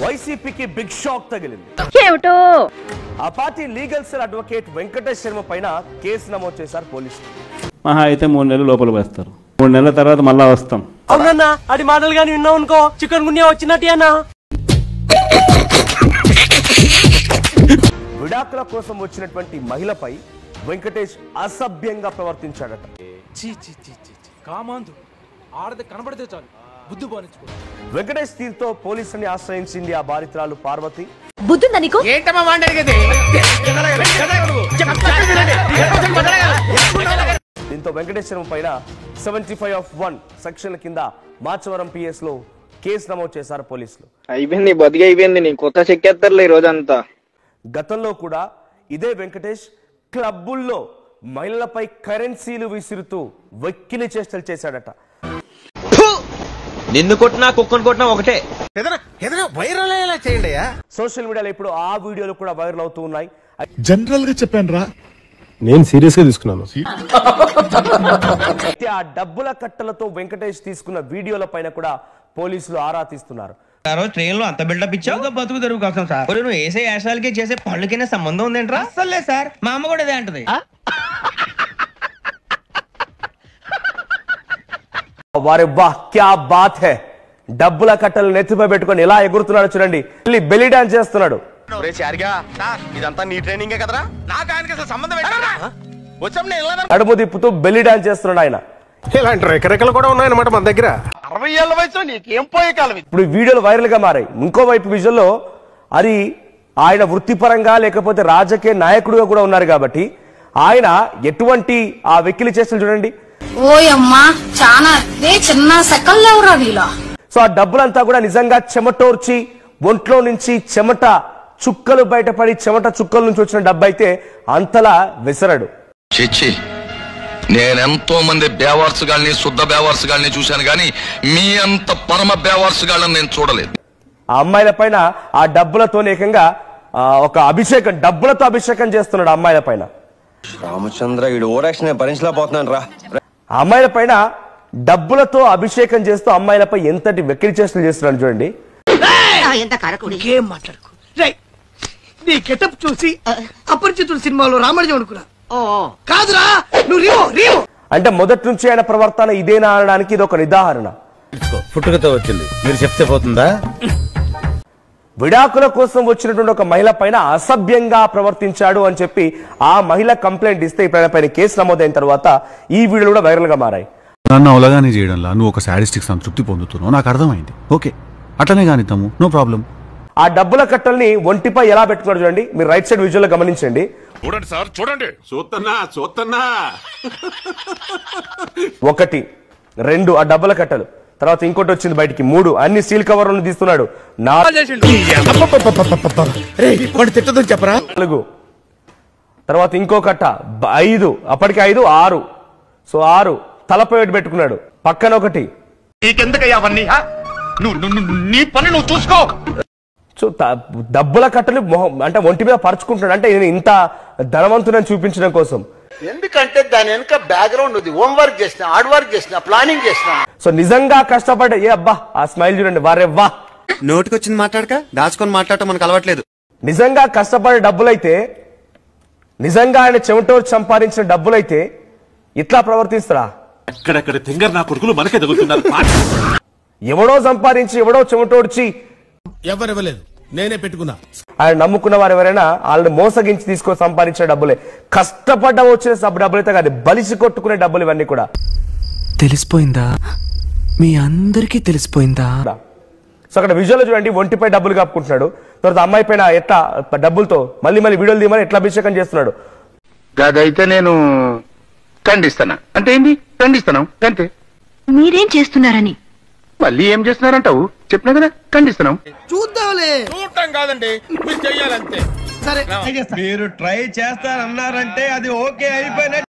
వైసీపీకి big shock తగిలింది. ఏమిటో ఆ party legal cell advocate Venkatesh Sharma పైన కేసు నమోదు చేశారు పోలీసులు. మహా అయితే 3 నెలలు లోపల వేస్తారు. 3 నెలల తర్వాత మళ్ళా వస్తాం. అవునన్నా అది మాటలు గాని విన్నావు అనుకో చికెన్ గున్యా వచ్చినట్టు అన్నా. విడాకుల కోసం వచ్చినటువంటి మహిళపై వెంకటేష్ అసభ్యంగా ప్రవర్తించాడట. కామాంధు ఆడది కనబడితే చాలు బుద్ధి బానించుకో. వెంకటేష్ తీరుతో పోలీసుని ఆశ్రయించింది ఆ బాధితురాలు పార్వతి. బుద్ధుందా నీకు? దీంతో వెంకటేష్ శర్మ పైన 75(1) సెక్షన్ల కింద మాచవరం PS లో కేసు నమోదు చేశారు పోలీసులు. అయిపోయింది బతికి అయిపోయింది, నీ కొత్త చెక్కేస్తారులే ఈ రోజంతా. గతంలో కూడా ఇదే వెంకటేష్ క్లబ్బుల్లో మహిళలపై కరెన్సీలు విసురుతూ వెక్కిలి చేష్టలు చేశాడట. నిన్ను కొట్టినా కుక్కను కొట్టినా ఒకటే. సోషల్ మీడియాలో ఇప్పుడు ఆ వీడియోలు కూడా వైరల్ అవుతూ ఉన్నాయి. జనరల్ గా చెప్పాను రా, నేను సీరియస్ గా తీసుకున్నాను. అయితే ఆ డబ్బుల కట్టలతో వెంకటేష్ తీసుకున్న వీడియోల పైన కూడా పోలీసులు ఆరా తీస్తున్నారు. ట్రైన్ లో అంత బిల్డప్ ఇచ్చావు బతుకు తెరువు కోసం సార్. నువ్వు వేసే యాశాలకి చేసే పళ్ళకైనా సంబంధం ఉందేంట్రా? అసలే సార్, మా అమ్మ కూడా అదే అంటది. వారే వా క్యా బాత్ హై, డబ్బుల కట్టలు నెత్తిపై పెట్టుకొని ఎలా ఎగురుతున్నాడు చూడండి. బెల్లీ డాన్స్ చేస్తున్నాడు. ఇదంతా నీ ట్రైనింగే కదరా? నాకు ఆయనకి అసలు సంబంధం నడుము తిప్పుతూ బెల్లీ డాన్స్ చేస్తున్నాడు ఆయన. ఇలాంటి రెకరెకలు కూడా ఉన్నాయన్నమాట మన దగ్గర. 60 ఏళ్ల వయసులో నీకేం పోయే కాలం. ఇప్పుడు వీడియోలు వైరల్ గా మారాయి. ఇంకోవైపు విజువల్లో అది ఆయన వృత్తిపరంగా లేకపోతే రాజకీయ నాయకుడిగా కూడా ఉన్నారు కాబట్టి ఆయన ఎటువంటి ఆ వెక్కిలి చేష్టలు చూడండి. ఓయమ్మా చాలా చిన్న సెకల్లేవరా వీలా. సో ఆ డబ్బులంతా కూడా నిజంగా చెమటోర్చి ఒంట్లో నుంచి చెమట చుక్కలు బయటపడి చెమట చుక్కల నుంచి వచ్చిన డబ్బు అయితే అంతలా విసరడు. చిచ్చి, నేనెంతో మంది బేవార్సుగాల్ని శుద్ధ బేవార్సుగాల్ని చూశాను కానీ మీ అంత పరమ బేవార్సుగాళ్ళని నేను చూడలేదు. ఆ అమ్మాయిల పైన ఆ డబ్బులతో ఏకంగా ఒక అభిషేకం, డబ్బులతో అభిషేకం చేస్తున్నాడు అమ్మాయిల పైన. రామచంద్ర వీడు ఓరాక్షన్ భరించలేకపోతున్నాను రా. ఆ అమ్మాయిల పైన డబ్బులతో అభిషేకం చేస్తూ అమ్మాయిలపై ఎంతటి వెక్కిలి చేష్టలు చేస్తున్నాడు చూడండి. ఏం మాట్లాడుకో నీ గెటప్ చూసి అపరిచితుడు సినిమాలో రామరాజు అనుకున్నా. కాదురా నువ్వు రీవో. అంటే మొదటి నుంచి ఆయన ప్రవర్తన ఇదేనా అనడానికి ఇది ఒక నిదాహరణ. పుట్టుకతో వచ్చింది, మీరు చెప్తే పోతుందా? విడాకుల కోసం వచ్చినటువంటి ఒక మహిళ పైన అసభ్యంగా ప్రవర్తించాడు అని చెప్పి ఆ మహిళ కంప్లైంట్ ఇస్తే ఇప్పుడు పైన కేసు నమోదైన తర్వాత ఈ వీడియోలు కూడా వైరల్ గా మారాయి. నన్ను అవలగానే చేయడంలా నువ్వు ఒక సాడిస్టిక్ సంతృప్తి పొందుతున్నావు, నాకు అర్థమైంది. ఓకే, అట్లనే కానిద్దాము, నో ప్రాబ్లం. ఆ డబ్బుల కట్టల్ని ఒంటిపై ఎలా పెట్టుకున్నాడు చూడండి. మీరు రైట్ సైడ్ విజువల్ గమనించండి. చూడండి సార్, చూడండి. చూస్తున్నా 1 2 ఆ డబ్బుల కట్టలు, తర్వాత ఇంకోటి వచ్చింది బయటికి 3 అన్ని సీల్ కవర్లను తీస్తున్నాడు. 4 చెప్పరా, తర్వాత ఇంకో కట్ట 5, అప్పటికి 5 6. సో 6 తలపై పెట్టుకున్నాడు. పక్కన 1. నీకెందుకయ్యావన్నీ? నీ పని నువ్వు చూసుకో. సో డబ్బుల కట్టలు అంటే ఒంటి మీద పరుచుకుంటున్నాడు. అంటే నేను ఇంత ధనవంతునని చూపించడం కోసం. ఎందుకంటే దాని వెనుక బ్యాక్గ్రౌండ్ ఉంది. హోమ్ వర్క్ చేసిన, హార్డ్ వర్క్ చేసిన, ప్లానింగ్ చేసిన. సో నిజంగా కష్టపడ్డా. ఏ అబ్బా ఆ స్మైల్ చూడండి, వారే వా. నోటికొచ్చింది మాట్లాడక దాచుకొని మాట్లాడటం మనకు అలవాట్లేదు. నిజంగా కష్టపడే డబ్బులైతే, నిజంగా ఆయన చెమటోర్చి సంపాదించిన డబ్బులైతే ఇట్లా ప్రవర్తిస్తారా? ఎక్కడెక్కడ తింగర్ నా కొడుకులు మనకే తగులుతున్నారు. ఎవడో సంపాదించి ఎవడో చెమటోడ్చి ఎవరివ్వలేదు, నేనే పెట్టుకున్నా. ఆయన నమ్ముకున్న వారు ఎవరైనా వాళ్ళని మోసగించి తీసుకొని సంపాదించే డబ్బులే. కష్టపడ్డ వచ్చిన డబ్బులైతే కాదు, బలిసి కొట్టుకునే డబ్బులు ఇవన్నీ కూడా. తెలిసిపోయిందా? మీ అందరికీ తెలిసిపోయిందా? సో అక్కడ విజువల్ చూడండి, ఒంటిపై డబ్బులు కప్పుకుంటున్నాడు. తర్వాత అమ్మాయి పైన ఎట్లా డబ్బులతో మళ్ళీ వీడియోలు తీయమని ఎట్లా అభిషేకం చేస్తున్నాడు. అదైతే నేను ఖండిస్తానా. అంటే ఏంటి ఖండిస్తాను అంతే. మీరేం చేస్తున్నారని మళ్ళీ ఏం చేస్తున్నారంటావు? చెప్పినా కదా ఖండిస్తున్నాం. చూద్దాంలే. చూడటం కాదండి, మీరు చెయ్యాలంతే. సరే మీరు ట్రై చేస్తారన్నారంటే అది ఓకే అయిపోయిన